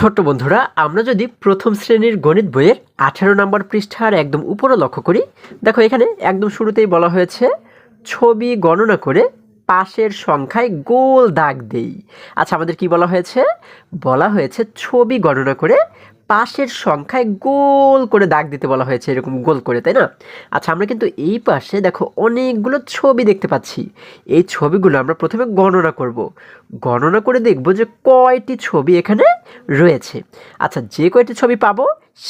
ছোট্ট বন্ধুরা, আমরা যদি প্রথম শ্রেণীর গণিত বইয়ের 18 নম্বর পৃষ্ঠার একদম উপরে লক্ষ্য করি, দেখো এখানে একদম শুরুতেই বলা হয়েছে ছবি গণনা করে পাশের সংখ্যায় গোল দাগ দেই। আচ্ছা, আমাদের কি বলা হয়েছে? বলা হয়েছে ছবি গণনা করে পাশের সংখ্যায় গোল করে দাগ দিতে বলা হয়েছে, এরকম গোল করে, তাই না? আচ্ছা, আমরা কিন্তু এই পাশে দেখো অনেকগুলো ছবি দেখতে পাচ্ছি। এই ছবিগুলো আমরা প্রথমে গণনা করব। গণনা করে দেখব যে কয়টি ছবি এখানে রয়েছে। আচ্ছা, যে কয়টি ছবি পাবো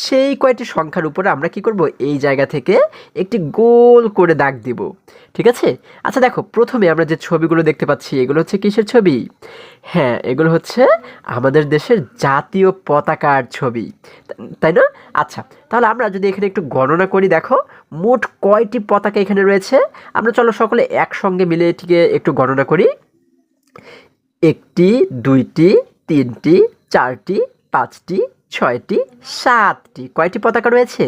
সেই কয়টি সংখ্যার উপরে আমরা কি করব, এই জায়গা থেকে একটি গোল করে দাগ দিব। ঠিক আছে? আচ্ছা দেখো, প্রথমে আমরা যে ছবিগুলো দেখতে পাচ্ছি এগুলো হচ্ছে কিসের ছবি? হ্যাঁ, এগুলো হচ্ছে আমাদের দেশের জাতীয় পতাকার ছবি, তাই না? আচ্ছা, তাহলে আমরা যদি এখানে একটু গণনা করি, দেখো মোট কয়টি পতাকা এখানে রয়েছে। আমরা চলো সকলে একসঙ্গে মিলে এটিকে একটু গণনা করি। একটি, দুইটি, তিনটি, চারটি, পাঁচটি, ছয়টি, সাতটি। কয়টি পতাকা রয়েছে?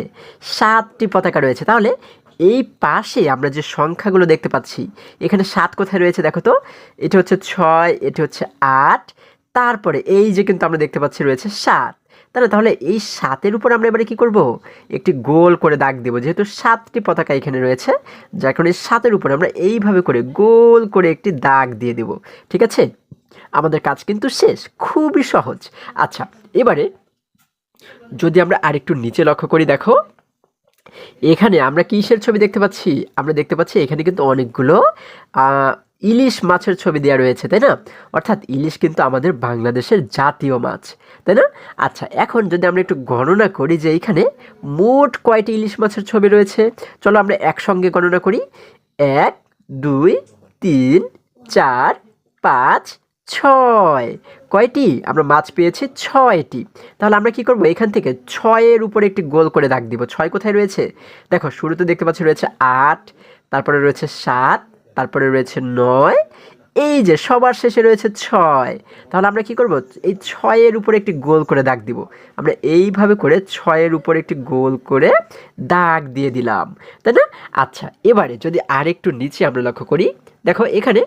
সাতটি পতাকা রয়েছে। তাহলে এই পাশে আমরা যে সংখ্যাগুলো দেখতে পাচ্ছি, এখানে সাত কোথায় রয়েছে দেখো তো? এটা হচ্ছে ছয়, এটা হচ্ছে আট, তারপরে এই যে কিন্তু আমরা দেখতে পাচ্ছি রয়েছে সাত। তাহলে এই সাতের উপর আমরা এবারে কি করব? একটি গোল করে দাগ দেব, যেহেতু সাতটি পতাকা এখানে রয়েছে, যার কারণে সাতের উপর আমরা এইভাবে করে গোল করে একটি দাগ দিয়ে দেব। ঠিক আছে? আমাদের কাজ কিন্তু শেষ, খুবই সহজ। আচ্ছা, এবারে যদি আমরা আরেকটু নিচে লক্ষ্য করি, দেখো এখানে আমরা কিসের ছবি দেখতে পাচ্ছি? আমরা দেখতে পাচ্ছি এখানে কিন্তু অনেকগুলো ইলিশ মাছের ছবি দেওয়া রয়েছে, তাই না? অর্থাৎ ইলিশ কিন্তু আমাদের বাংলাদেশের জাতীয় মাছ, তাই না? আচ্ছা, এখন যদি আমরা একটু গণনা করি যে এখানে মোট কয়টি ইলিশ মাছের ছবি রয়েছে, চলো আমরা একসঙ্গে গণনা করি। এক, দুই, তিন, চার, পাঁচ, ছয়। কয়টি? আমরা মাছ পেয়েছি ছয়টি। তাহলে আমরা কি করব? এখান থেকে ছয়ের উপরে একটি গোল করে দাগ দিব। ছয় কোথায় রয়েছে? দেখো শুরুতে দেখতে পাচ্ছি রয়েছে আট, তারপরে রয়েছে সাত, তারপরে রয়েছে নয়, এই যে সবার শেষে রয়েছে ছয়। তাহলে আমরা কি করব? এই ছয়ের উপরে একটি গোল করে দাগ দিব। আমরা এইভাবে করে ছয়ের উপরে একটি গোল করে দাগ দিয়ে দিলাম, তাই না? আচ্ছা, এবারে যদি আরেকটু নিচে আমরা লক্ষ্য করি, দেখো এখানে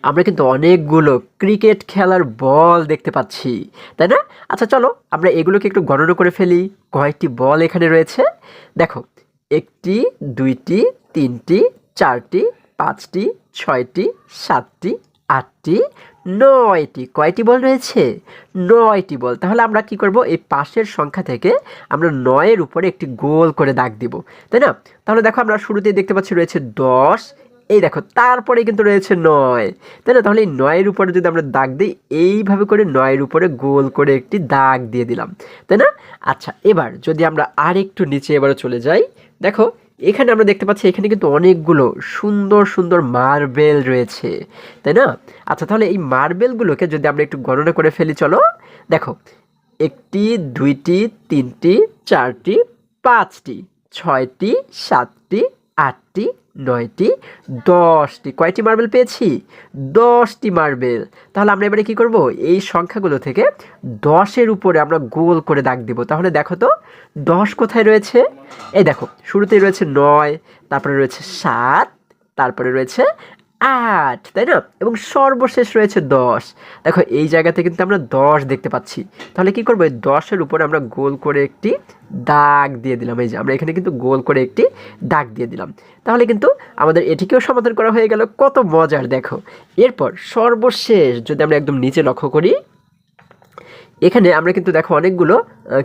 আমরা কিন্তু অনেকগুলো ক্রিকেট খেলার বল দেখতে পাচ্ছি, তাই না? আচ্ছা চলো আমরা এগুলোকে একটু গণনা করে ফেলি। কয়েকটি বল এখানে রয়েছে? দেখো একটি, দুইটি, তিনটি, চারটি, পাঁচটি, ছয়টি, সাতটি, আটটি, নয়টি। কয়টি বল রয়েছে? নয়টি বল। তাহলে আমরা কি করব? এই পাশের সংখ্যা থেকে আমরা নয়ের উপরে একটি গোল করে দাগ দিব, তাই না? তাহলে দেখো আমরা শুরুতেই দেখতে পাচ্ছি রয়েছে 10, এই দেখো তারপরে কিন্তু রয়েছে 9, তাই না? তাহলে এই 9-এর উপরে যদি আমরা দাগ দিই, এইভাবে করে 9-এর উপরে গোল করে একটি দাগ দিয়ে দিলাম, তাই না? আচ্ছা, এবার যদি আমরা আরেকটু নিচে এবারে চলে যাই, দেখো এখানে আমরা দেখতে পাচ্ছি এখানে কিন্তু অনেকগুলো সুন্দর সুন্দর মার্বেল রয়েছে, তাই না? আচ্ছা, তাহলে এই মার্বেলগুলোকে যদি আমরা একটু গণনা করে ফেলি, চলো দেখো একটি, দুইটি, তিনটি, চারটি, পাঁচটি, ছয়টি, সাতটি, আটটি, নয়টি, 10টি। কয়টি মার্বেল পেয়েছি? 10টি মার্বেল। তাহলে আমরা এবারে কি করব? এই সংখ্যাগুলো থেকে 10-এর উপরে আমরা গোল করে দাগ দিব। তাহলে দেখো তো 10 কোথায় রয়েছে? এই দেখো শুরুতেই রয়েছে 9, তারপরে রয়েছে 7, তারপরে রয়েছে 8, তাই না? এবং সর্বশেষ রয়েছে 10। দেখো এই জায়গাতে কিন্তু আমরা 10 দেখতে পাচ্ছি। তাহলে কি করবো? এই 10-এর উপরে আমরা গোল করে একটি দাগ দিয়ে দিলাম। এই যে আমরা এখানে কিন্তু গোল করে একটি দাগ দিয়ে দিলাম। তাহলে কিন্তু আমাদের এটিকেও সমাধান করা হয়ে গেল। কত মজার দেখো। এরপর সর্বশেষ যদি আমরা একদম নিচে লক্ষ্য করি, এখানে আমরা কিন্তু দেখো অনেকগুলো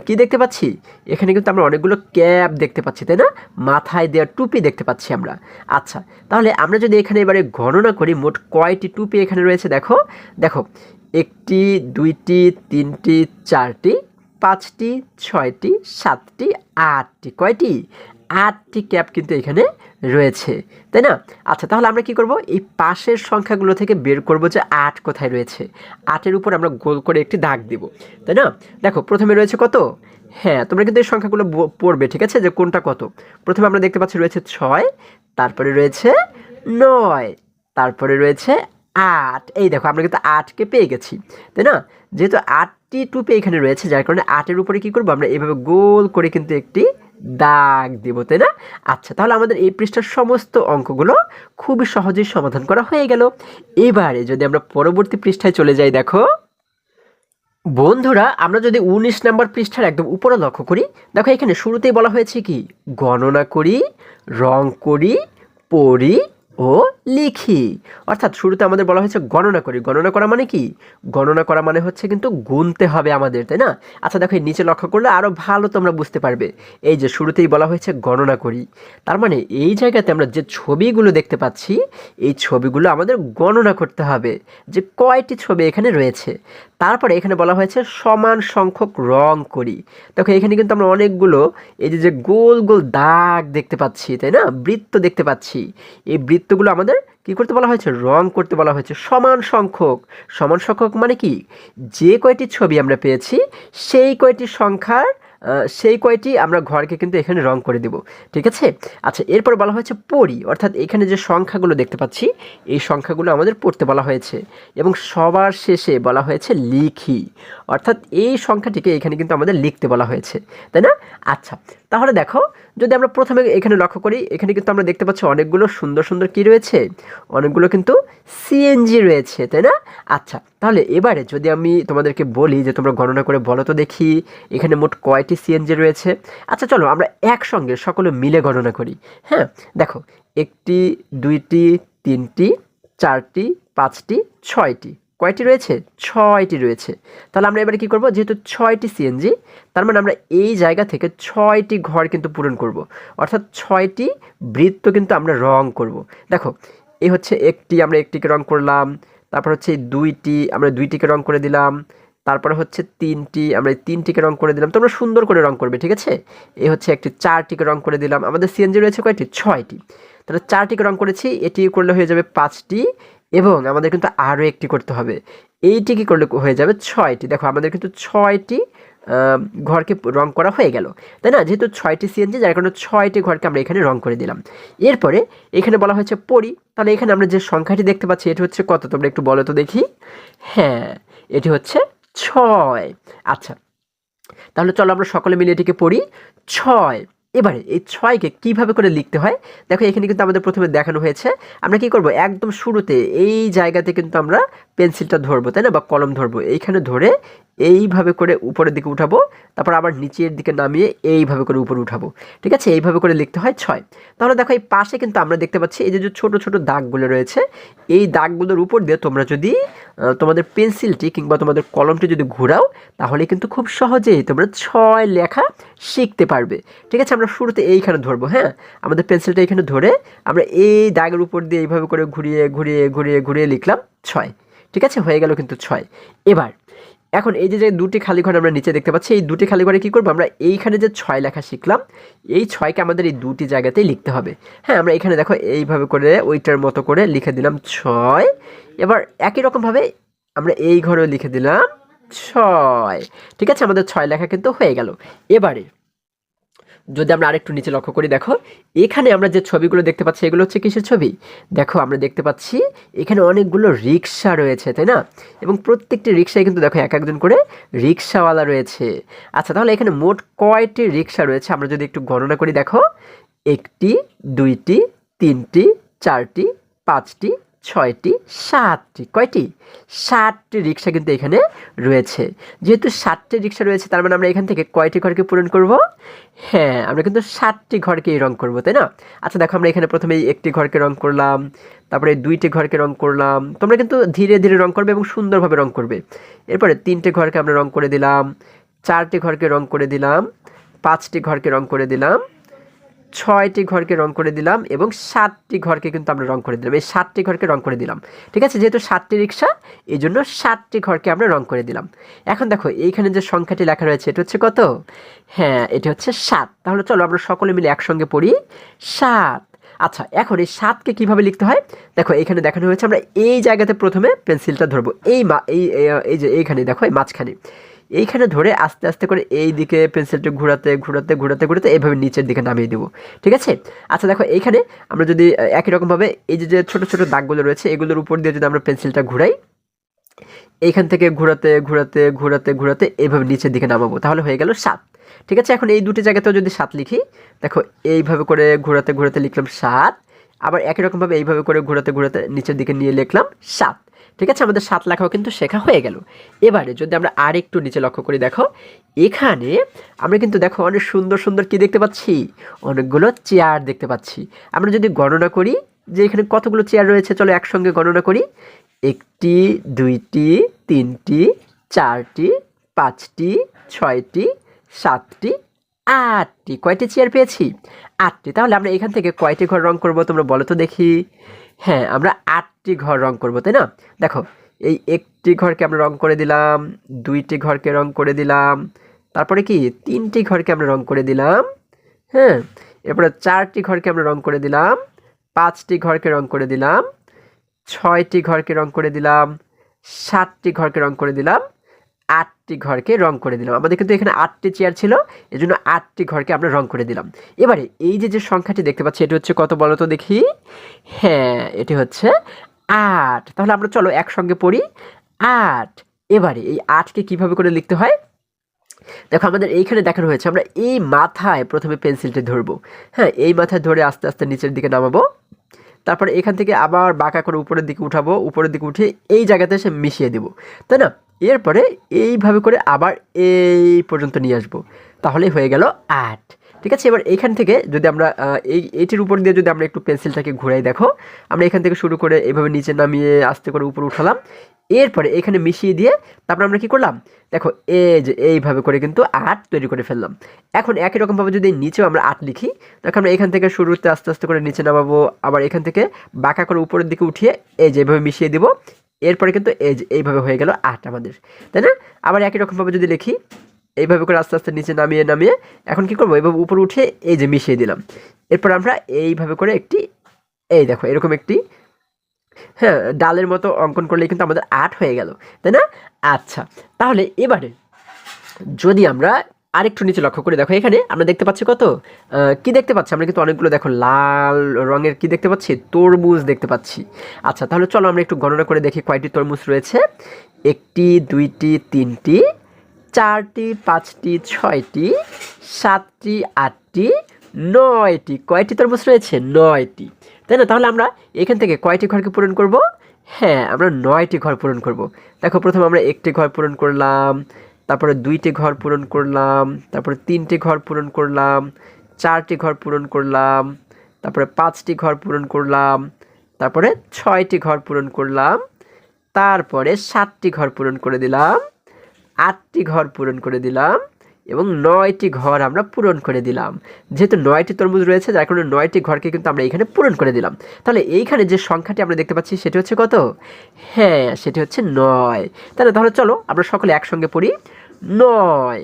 কি দেখতে পাচ্ছি? এখানে কিন্তু আমরা অনেকগুলো ক্যাপ দেখতে পাচ্ছি, তাই না? মাথায় দেওয়া টুপি দেখতে পাচ্ছি আমরা। আচ্ছা, তাহলে আমরা যদি এখানে এবারে গণনা করি মোট কয়টি টুপি এখানে রয়েছে, দেখো দেখো একটি, দুইটি, তিনটি, চারটি, পাঁচটি, ছয়টি, সাতটি, আটটি। কয়টি? 8টি ক্যাপ কিন্তু এখানে রয়েছে, তাই না? আচ্ছা, তাহলে আমরা কি করব? এই পাশের সংখ্যাগুলো থেকে বের করব যে 8 কোথায় রয়েছে। 8-এর উপর আমরা গোল করে একটি দাগ দিব, তাই না? দেখো প্রথমে রয়েছে কত? হ্যাঁ, তোমরা কিন্তু এই সংখ্যাগুলো পড়বে, ঠিক আছে, যে কোনটা কত। প্রথমে আমরা দেখতে পাচ্ছি রয়েছে 6, তারপরে রয়েছে 9, তারপরে রয়েছে 8। এই দেখো আমরা কিন্তু 8কে পেয়ে গেছি, তাই না? যেহেতু 8টি টুপি এখানে রয়েছে, যার কারণে 8-এর উপরে কি করব? আমরা এভাবে গোল করে কিন্তু একটি দাগ দিব, তাই না? আচ্ছা, তাহলে আমাদের এই পৃষ্ঠার সমস্ত অঙ্কগুলো খুবই সহজেই সমাধান করা হয়ে গেল। এবারে যদি আমরা পরবর্তী পৃষ্ঠায় চলে যাই, দেখো বন্ধুরা, আমরা যদি ১৯ নম্বর পৃষ্ঠার একদম উপরে লক্ষ্য করি, দেখো এখানে শুরুতেই বলা হয়েছে কি গণনা করি, রং করি, পড়ি ও লিখি। অর্থাৎ শুরুতে আমাদের বলা হয়েছে গণনা করি। গণনা করা মানে কি? গণনা করা মানে হচ্ছে কিন্তু গুনতে হবে আমাদের, তাই না? আচ্ছা দেখো, এই নিচে লক্ষ্য করলে আরও ভালো তোমরা বুঝতে পারবে। এই যে শুরুতেই বলা হয়েছে গণনা করি, তার মানে এই জায়গাতে আমরা যে ছবিগুলো দেখতে পাচ্ছি, এই ছবিগুলো আমাদের গণনা করতে হবে যে কয়টি ছবি এখানে রয়েছে। তারপরে এখানে বলা হয়েছে সমান সংখ্যক রং করি। দেখো এখানে কিন্তু আমরা অনেকগুলো এই যে গোল গোল দাগ দেখতে পাচ্ছি, তাই না? বৃত্ত দেখতে পাচ্ছি। এই বৃত্তগুলো আমাদের কি করতে বলা হয়েছে? রং করতে বলা হয়েছে সমান সংখ্যক। সমান সংখ্যক মানে কি? যে কয়টি ছবি আমরা পেয়েছি সেই কয়টি সংখ্যার সেই কয়টি আমরা ঘরকে কিন্তু এখানে রং করে দেব, ঠিক আছে? আচ্ছা, এরপর বলা হয়েছে পড়ি, অর্থাৎ এখানে যে সংখ্যাগুলো দেখতে পাচ্ছি এই সংখ্যাগুলো আমাদের পড়তে বলা হয়েছে। এবং সবার শেষে বলা হয়েছে লিখি, অর্থাৎ এই সংখ্যাটিকে এখানে কিন্তু আমাদের লিখতে বলা হয়েছে, তাই না? আচ্ছা, তাহলে দেখো, যদি আমরা প্রথমে এখানে লক্ষ্য করি, এখানে কিন্তু আমরা দেখতে পাচ্ছি অনেকগুলো সুন্দর সুন্দর কি রয়েছে? অনেকগুলো কিন্তু সিএনজি রয়েছে, তাই না? আচ্ছা, তাহলে এবারে যদি আমি তোমাদেরকে বলি যে তোমরা গণনা করে বলো তো দেখি এখানে মোট কয়টি সিএনজি রয়েছে। আচ্ছা চলো আমরা একসঙ্গে সকলে মিলে গণনা করি। হ্যাঁ, দেখো, একটি, দুইটি, তিনটি, চারটি, পাঁচটি, ছয়টি। কয়টি রয়েছে? ছয়টি রয়েছে। তাহলে আমরা এবারে কী করব? যেহেতু ছয়টি সিএনজি, তার মানে আমরা এই জায়গা থেকে ছয়টি ঘর কিন্তু পূরণ করব, অর্থাৎ ছয়টি বৃত্ত কিন্তু আমরা রং করব। দেখো, এই হচ্ছে একটি, আমরা একটিকে রং করলাম। তারপর হচ্ছে দুইটি, আমরা দুইটিকে রং করে দিলাম। তারপরে হচ্ছে তিনটি, আমরা এই তিনটিকে রং করে দিলাম। তোমরা সুন্দর করে রং করবে, ঠিক আছে? এই হচ্ছে একটি, চারটিকে রং করে দিলাম। আমাদের সিএনজি রয়েছে কয়টি? ছয়টি। তাহলে চারটিকে রং করেছি, এটি করলে হয়ে যাবে পাঁচটি, এবং আমাদের কিন্তু আরও একটি করতে হবে। এইটি কি করলে হয়ে যাবে? ছয়টি। দেখো আমাদের কিন্তু ছয়টি ঘরকে রং করা হয়ে গেল, তাই না? যেহেতু ছয়টি সিএনজি, যার কারণে ছয়টি ঘরকে আমরা এখানে রং করে দিলাম। এরপরে এখানে বলা হয়েছে পড়ি, তাহলে এখানে আমরা যে সংখ্যাটি দেখতে পাচ্ছি এটি হচ্ছে কত? তোমরা একটু বলো তো দেখি। হ্যাঁ, এটি হচ্ছে 6। আচ্ছা, তাহলে চলো আমরা সকলে মিলে এটিকে পড়ি 6। এবারে এই 6কে কীভাবে করে লিখতে হয় দেখো, এখানে কিন্তু আমাদের প্রথমে দেখানো হয়েছে। আমরা কি করব? একদম শুরুতে এই জায়গাতে কিন্তু আমরা পেন্সিলটা ধরবো, তাই না? বা কলম ধরবো, এইখানে ধরে এইভাবে করে উপরের দিকে উঠাবো, তারপর আবার নিচের দিকে নামিয়ে এইভাবে করে উপরে উঠাবো, ঠিক আছে? এইভাবে করে লিখতে হয় 6। তাহলে দেখো এই পাশে কিন্তু আমরা দেখতে পাচ্ছি এই যে ছোট ছোট দাগগুলো রয়েছে, এই দাগগুলোর উপর দিয়ে তোমরা যদি তোমাদের পেন্সিলটি কিংবা তোমাদের কলমটি যদি ঘোরাও, তাহলে কিন্তু খুব সহজেই তোমরা 6 লেখা শিখতে পারবে, ঠিক আছে? আমরা শুরুতে এইখানে ধরবো। হ্যাঁ, আমাদের পেন্সিলটা এইখানে ধরে আমরা এই দাগের উপর দিয়ে এইভাবে করে ঘুরিয়ে ঘুরিয়ে ঘুরিয়ে ঘুরিয়ে লিখলাম 6, ঠিক আছে? হয়ে গেল কিন্তু 6। এবার এখন এই যে দুটি খালি ঘর আমরা নিচে দেখতে পাচ্ছি, এই দুটি খালি ঘরে কী করবো? আমরা এইখানে যে 6 লেখা শিখলাম, এই 6কে আমাদের এই দুটি জায়গাতেই লিখতে হবে। হ্যাঁ, আমরা এখানে দেখো এইভাবে করে ওইটার মতো করে লিখে দিলাম 6। এবার একই রকমভাবে আমরা এই ঘরেও লিখে দিলাম 6, ঠিক আছে? আমাদের 6 লেখা কিন্তু হয়ে গেল। এবারে যদি আমরা আরেকটু নিচে লক্ষ্য করি, দেখো এখানে আমরা যে ছবিগুলো দেখতে পাচ্ছি এগুলো হচ্ছে কিসের ছবি? দেখো আমরা দেখতে পাচ্ছি এখানে অনেকগুলো রিক্সা রয়েছে, তাই না? এবং প্রত্যেকটি রিক্সায় কিন্তু দেখো এক একজন করে রিক্সাওয়ালা রয়েছে। আচ্ছা, তাহলে এখানে মোট কয়টি রিক্সা রয়েছে আমরা যদি একটু গণনা করি, দেখো একটি, দুইটি, তিনটি, চারটি, পাঁচটি, ছয়টি, সাতটি। কয়টি? 7টি রিক্সা কিন্তু এখানে রয়েছে। যেহেতু 7টি রিক্সা রয়েছে, তার মানে আমরা এখান থেকে কয়টি ঘরকে পূরণ করব? হ্যাঁ, আমরা কিন্তু 7টি ঘরকেই রং করব, তাই না? আচ্ছা দেখো, আমরা এখানে প্রথমে একটি ঘরকে রং করলাম, তারপরে 2টি ঘরকে রং করলাম। তোমরা কিন্তু ধীরে ধীরে রং করবে এবং সুন্দরভাবে রং করবে। এরপরে 3টে ঘরকে আমরা রং করে দিলাম, 4টি ঘরকে রং করে দিলাম, 5টি ঘরকে রং করে দিলাম, 6টি ঘরকে রং করে দিলাম, এবং 7টি ঘরকে কিন্তু আমরা রং করে দিলাম। এই 7টি ঘরকে রং করে দিলাম, ঠিক আছে? যেহেতু 7টি রিক্সা, এই জন্য 7টি ঘরকে আমরা রং করে দিলাম। এখন দেখো এইখানে যে সংখ্যাটি লেখা রয়েছে এটা হচ্ছে কত? হ্যাঁ, এটি হচ্ছে 7। তাহলে চলো আমরা সকলে মিলে একসঙ্গে পড়ি 7। আচ্ছা, এখন এই 7কে কীভাবে লিখতে হয় দেখো, এখানে দেখানো হয়েছে। আমরা এই জায়গাতে প্রথমে পেন্সিলটা ধরবো, এই যে এইখানে দেখো, এই মাঝখানে এইখানে ধরে আস্তে আস্তে করে এই দিকে পেন্সিলটা ঘোরাতে ঘোরাতে ঘোরাতে ঘোরাতে এইভাবে নিচের দিকে নামিয়ে দেবো, ঠিক আছে? আচ্ছা দেখো, এইখানে আমরা যদি একই রকমভাবে এই যে ছোটো ছোটো দাগগুলো রয়েছে এগুলোর উপর দিয়ে যদি আমরা পেন্সিলটা ঘুরাই, এইখান থেকে ঘোরাতে ঘোরাতে ঘোরাতে ঘোরাতে এইভাবে নিচের দিকে নামাবো, তাহলে হয়ে গেল 7, ঠিক আছে? এখন এই দুটি জায়গাতেও যদি 7 লিখি, দেখো এইভাবে করে ঘোরাতে ঘোরাতে লিখলাম 7, আবার একই রকমভাবে এইভাবে করে ঘোরাতে ঘোরাতে নিচের দিকে নিয়ে লিখলাম 7, ঠিক আছে, আমাদের 7 লেখাও কিন্তু শেখা হয়ে গেল। এবারে যদি আমরা আর একটু নিচে লক্ষ্য করি, দেখো এখানে আমরা কিন্তু দেখো অনেক সুন্দর সুন্দর কি দেখতে পাচ্ছি, অনেকগুলো চেয়ার দেখতে পাচ্ছি। আমরা যদি গণনা করি যে এখানে কতগুলো চেয়ার রয়েছে, চলো একসঙ্গে গণনা করি। 1টি 2টি 3টি 4টি 5টি 6টি 7টি 8টি। কয়টি চেয়ার পেয়েছি? 8টি। তাহলে আমরা এখান থেকে কয়টি ঘর রং করব তোমরা বলো তো দেখি। হ্যাঁ, আমরা 8টি ঘর রং করব, তাই না? দেখো এই 1টি ঘরকে আমরা রং করে দিলাম, 2টি ঘরকে রং করে দিলাম, তারপরে কি 3টি ঘরকে আমরা রং করে দিলাম, হ্যাঁ, এরপরে 4টি ঘরকে আমরা রং করে দিলাম, 5টি ঘরকে রং করে দিলাম, 6টি ঘরকে রং করে দিলাম, 7টি ঘরকে রং করে দিলাম, 8টি ঘরকে রং করে দিলাম। আমাদের কিন্তু এখানে 8টি চেয়ার ছিল, এজন্য 8টি ঘরকে আমরা রং করে দিলাম। এবারে এই যে সংখ্যাটি দেখতে পাচ্ছি, এটি হচ্ছে কত বলো তো দেখি। হ্যাঁ, এটি হচ্ছে 8। তাহলে আমরা চলো একসঙ্গে পড়ি 8। এবারে এই 8কে কিভাবে করে লিখতে হয় দেখো, আমাদের এইখানে দেখানো হয়েছে। আমরা এই মাথায় প্রথমে পেন্সিলটি ধরবো, হ্যাঁ, এই মাথায় ধরে আস্তে আস্তে নিচের দিকে নামাবো, তারপরে এখান থেকে আবার বাঁকা করে উপরের দিকে উঠাবো, উপরের দিকে উঠে এই জায়গাতে এসে মিশিয়ে দেবো, তাই না? এরপরে এইভাবে করে আবার এই পর্যন্ত নিয়ে আসবো, তাহলেই হয়ে গেল 8। ঠিক আছে, এবার এইখান থেকে যদি আমরা এইটির উপর দিয়ে যদি আমরা একটু পেন্সিলটাকে ঘুরাই, দেখো আমরা এখান থেকে শুরু করে এইভাবে নিচে নামিয়ে আস্তে করে উপরে উঠালাম, এরপরে এখানে মিশিয়ে দিয়ে তারপর আমরা কি করলাম, দেখো এই যে এইভাবে করে কিন্তু 8 তৈরি করে ফেললাম। এখন একই রকমভাবে যদি নিচেও আমরা 8 লিখি, দেখো আমরা এখান থেকে শুরুতে আস্তে আস্তে করে নিচে নামাবো, আবার এখান থেকে বাঁকা করে উপরের দিকে উঠিয়ে এই যে এইভাবে মিশিয়ে দিব, এরপরে কিন্তু এই যে এইভাবে হয়ে গেল 8 আমাদের, তাই না? আবার একই রকমভাবে যদি লিখি, এইভাবে করে আস্তে আস্তে নিচে নামিয়ে নামিয়ে এখন কি করবো, এইভাবে উপরে উঠে এই যে মিশিয়ে দিলাম, এরপর আমরা এইভাবে করে একটি এই দেখো এরকম একটি, হ্যাঁ, ডালের মতো অঙ্কন করলেই কিন্তু আমাদের 8 হয়ে গেল, তাই না? আচ্ছা, তাহলে এবারে যদি আমরা আরেকটু নিচে লক্ষ্য করে, দেখো এখানে আমরা দেখতে পাচ্ছি কত কি দেখতে পাচ্ছি, আমরা কিন্তু অনেকগুলো দেখো লাল রঙের কি দেখতে পাচ্ছি, তরমুজ দেখতে পাচ্ছি। আচ্ছা, তাহলে চলো আমরা একটু গণনা করে দেখি কয়টি তরমুজ রয়েছে। 1টি 2টি 3টি 4টি 5টি 6টি 7টি 8টি 9টি। কয়টি তরমুজ রয়েছে? 9টি, তাই না? তাহলে আমরা এখান থেকে কয়টি ঘরকে পূরণ করব? হ্যাঁ, আমরা 9টি ঘর পূরণ করব। দেখো প্রথমে আমরা 1টি ঘর পূরণ করলাম, তারপরে 2টি ঘর পূরণ করলাম, তারপরে 3টি ঘর পূরণ করলাম, 4টি ঘর পূরণ করলাম, তারপরে 5টি ঘর পূরণ করলাম, তারপরে 6টি ঘর পূরণ করলাম, তারপরে 7টি ঘর পূরণ করে দিলাম, 8টি ঘর পূরণ করে দিলাম এবং 9টি ঘর আমরা পূরণ করে দিলাম। যেহেতু 9টি তরমুজ রয়েছে, যার কারণে 9টি ঘরকে কিন্তু আমরা এইখানে পূরণ করে দিলাম। তাহলে এইখানে যে সংখ্যাটি আমরা দেখতে পাচ্ছি সেটি হচ্ছে কত? হ্যাঁ, সেটি হচ্ছে 9। তাহলে চলো আমরা সকলে একসঙ্গে পড়ি 9।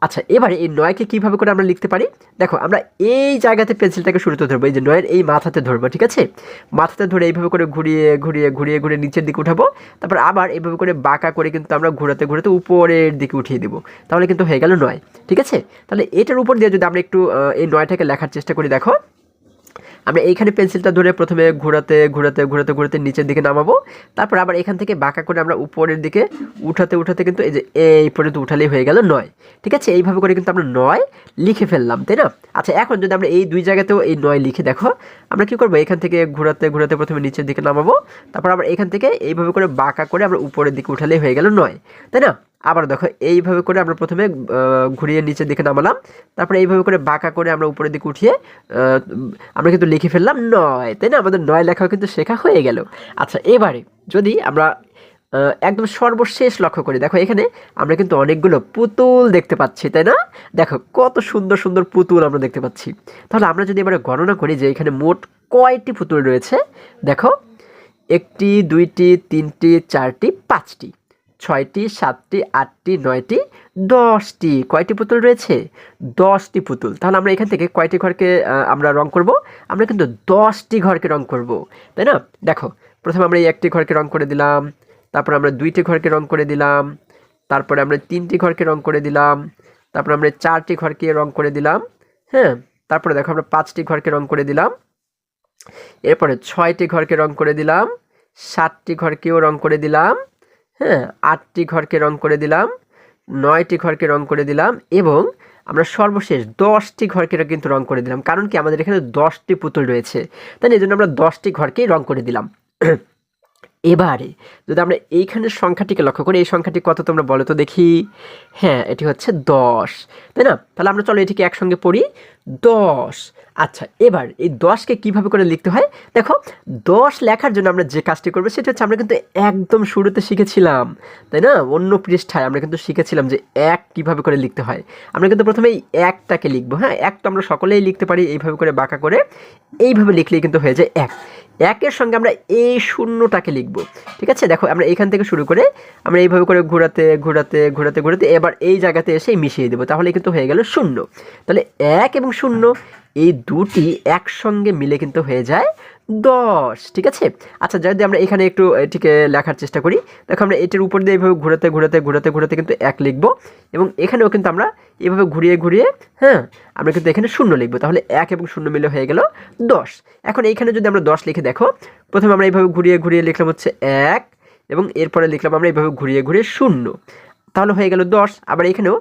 আচ্ছা, এবারে এই 9কে কীভাবে করে আমরা লিখতে পারি? দেখো আমরা এই জায়গাতে পেন্সিলটাকে শুরুতে ধরবো, এই যে 9-এর এই মাথাতে ধরবো, ঠিক আছে? মাথাতে ধরে এইভাবে করে ঘুরিয়ে ঘুরিয়ে ঘুরিয়ে ঘুরিয়ে নিচের দিকে উঠাবো, তারপর আবার এইভাবে করে বাঁকা করে কিন্তু আমরা ঘোরাতে ঘোরাতে উপরের দিকে উঠিয়ে দেবো, তাহলে কিন্তু হয়ে গেল 9। ঠিক আছে, তাহলে এটার উপর দিয়ে যদি আমরা একটু এই 9টাকে লেখার চেষ্টা করি, দেখো আমরা এইখানে পেন্সিলটা ধরে প্রথমে ঘোরাতে ঘোরাতে ঘোরাতে ঘোরাতে নিচের দিকে নামাবো, তারপর আবার এখান থেকে বাঁকা করে আমরা উপরের দিকে উঠাতে উঠাতে কিন্তু এই যে এই পর্যন্ত উঠালেই হয়ে গেল 9। ঠিক আছে, এইভাবে করে কিন্তু আমরা 9 লিখে ফেললাম, তাই না? আচ্ছা, এখন যদি আমরা এই দুই জায়গাতেও এই 9 লিখে, দেখো আমরা কি করবো, এখান থেকে ঘোরাতে ঘোরাতে প্রথমে নিচের দিকে নামাবো, তারপর আবার এখান থেকে এইভাবে করে বাঁকা করে আমরা উপরের দিকে উঠালেই হয়ে গেল 9, তাই না? আবার দেখো এইভাবে করে আমরা প্রথমে ঘুরিয়ে নিচের দিকে নামালাম, তারপরে এইভাবে করে বাঁকা করে আমরা উপরের দিকে উঠিয়ে আমরা কিন্তু লিখে ফেললাম 9, তাই না? আমাদের 9 লেখাও কিন্তু শেখা হয়ে গেল। আচ্ছা, এবারে যদি আমরা একদম সর্বশেষ লক্ষ্য করি, দেখো এখানে আমরা কিন্তু অনেকগুলো পুতুল দেখতে পাচ্ছি, তাই না? দেখো কত সুন্দর সুন্দর পুতুল আমরা দেখতে পাচ্ছি। তাহলে আমরা যদি এবারে গণনা করি যে এখানে মোট কয়টি পুতুল রয়েছে, দেখো 1টি 2টি 3টি 4টি 5টি 6টি 7টি 8টি 9টি 10টি। কয়টি পুতুল রয়েছে? 10টি পুতুল। তাহলে আমরা এখান থেকে কয়টি ঘরকে আমরা রং করব? আমরা কিন্তু 10টি ঘরকে রং করব, তাই না? দেখো প্রথমে আমরা এই 1টি ঘরকে রং করে দিলাম, তারপর আমরা 2টি ঘরকে রং করে দিলাম, তারপরে আমরা 3টি ঘরকে রং করে দিলাম, তারপর আমরা 4টি ঘরকে রং করে দিলাম, হ্যাঁ, তারপরে দেখো আমরা 5টি ঘরকে রং করে দিলাম, এরপরে 6টি ঘরকে রং করে দিলাম, 7টি ঘরকেও রং করে দিলাম, হ্যাঁ, 8টি ঘরকে রং করে দিলাম, 9টি ঘরকে রং করে দিলাম এবং আমরা সর্বশেষ 10টি ঘরকে কিন্তু রং করে দিলাম। কারণ কি, আমাদের এখানে 10টি পুতুল রয়েছে, তাই না? এই জন্য আমরা 10টি ঘরকেই রং করে দিলাম। এবারে যদি আমরা এইখানের সংখ্যাটিকে লক্ষ্য করি, এই সংখ্যাটি কত তোমরা বলো তো দেখি। হ্যাঁ, এটি হচ্ছে 10, তাই না? তাহলে আমরা চলো এটিকে একসঙ্গে পড়ি, 10। আচ্ছা, এবার এই 10কে কীভাবে করে লিখতে হয় দেখো। 10 লেখার জন্য আমরা যে কাজটি করবো সেটা হচ্ছে, আমরা কিন্তু একদম শুরুতে শিখেছিলাম, তাই না? অন্য পৃষ্ঠায় আমরা কিন্তু শিখেছিলাম যে 1 কীভাবে করে লিখতে হয়। আমরা কিন্তু প্রথমে এই 1টাকে লিখবো। হ্যাঁ, 1 তো আমরা সকলেই লিখতে পারি এইভাবে করে বাঁকা করে, এইভাবে লিখলেই কিন্তু হয়ে যায় 1। 1-এর সঙ্গে আমরা এই শূন্যটাকে লিখব। ঠিক আছে, দেখো আমরা এখান থেকে শুরু করে আমরা এইভাবে করে ঘোরাতে ঘোরাতে ঘোরাতে ঘোরাতে এবার এই জায়গাতে এসে মিশিয়ে দেবো, তাহলে কিন্তু হয়ে গেল 0। তাহলে 1 এবং 0 এই দুটি একসঙ্গে মিলে কিন্তু হয়ে যায় 10। ঠিক আছে। আচ্ছা, যদি আমরা এখানে একটু এটিকে লেখার চেষ্টা করি, দেখো আমরা এটির উপর দিয়ে এইভাবে ঘোরাতে ঘোরাতে ঘোরাতে ঘোরাতে কিন্তু 1 লিখবো, এবং এখানেও কিন্তু আমরা এইভাবে ঘুরিয়ে ঘুরিয়ে, হ্যাঁ, আমরা কিন্তু এখানে 0 লিখবো, তাহলে 1 এবং 0 মিলে হয়ে গেল 10। এখন এইখানে যদি আমরা 10 লিখে দেখো, প্রথমে আমরা এইভাবে ঘুরিয়ে ঘুরিয়ে লিখলাম হচ্ছে 1, এবং এরপরে লিখলাম আমরা এইভাবে ঘুরিয়ে ঘুরিয়ে 0, তাহলে হয়ে গেল 10। আবার এখানেও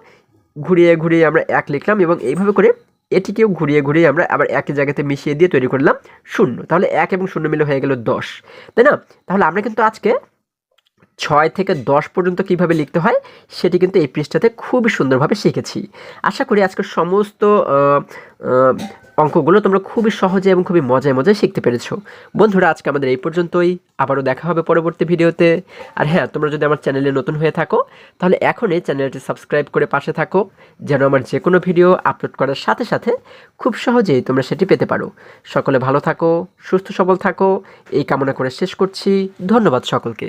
ঘুরিয়ে ঘুরিয়ে আমরা 1 লিখলাম, এবং এইভাবে করে এটিকেও ঘুরিয়ে ঘুরিয়ে আমরা আবার একই জায়গাতে মিশিয়ে দিয়ে তৈরি করলাম 0, তাহলে 1 এবং 0 মিলে হয়ে গেল 10, তাই না? তাহলে আমরা কিন্তু আজকে 6 থেকে 10 পর্যন্ত কিভাবে লিখতে হয় সেটি কিন্তু এই পৃষ্ঠাতে খুবই সুন্দরভাবে শিখেছি। আশা করি আজকের সমস্ত অঙ্কগুলো তোমরা খুবই সহজে এবং খুবই মজায় মজায় শিখতে পেরেছো। বন্ধুরা, আজকে আমাদের এই পর্যন্তই, আবারও দেখা হবে পরবর্তী ভিডিওতে। আর হ্যাঁ, তোমরা যদি আমার চ্যানেলে নতুন হয়ে থাকো তাহলে এখনই চ্যানেলটি সাবস্ক্রাইব করে পাশে থাকো, যেন আমার যে কোনো ভিডিও আপলোড করার সাথে সাথে খুব সহজেই তোমরা সেটি পেতে পারো। সকলে ভালো থাকো, সুস্থ সবল থাকো, এই কামনা করে শেষ করছি। ধন্যবাদ সকলকে।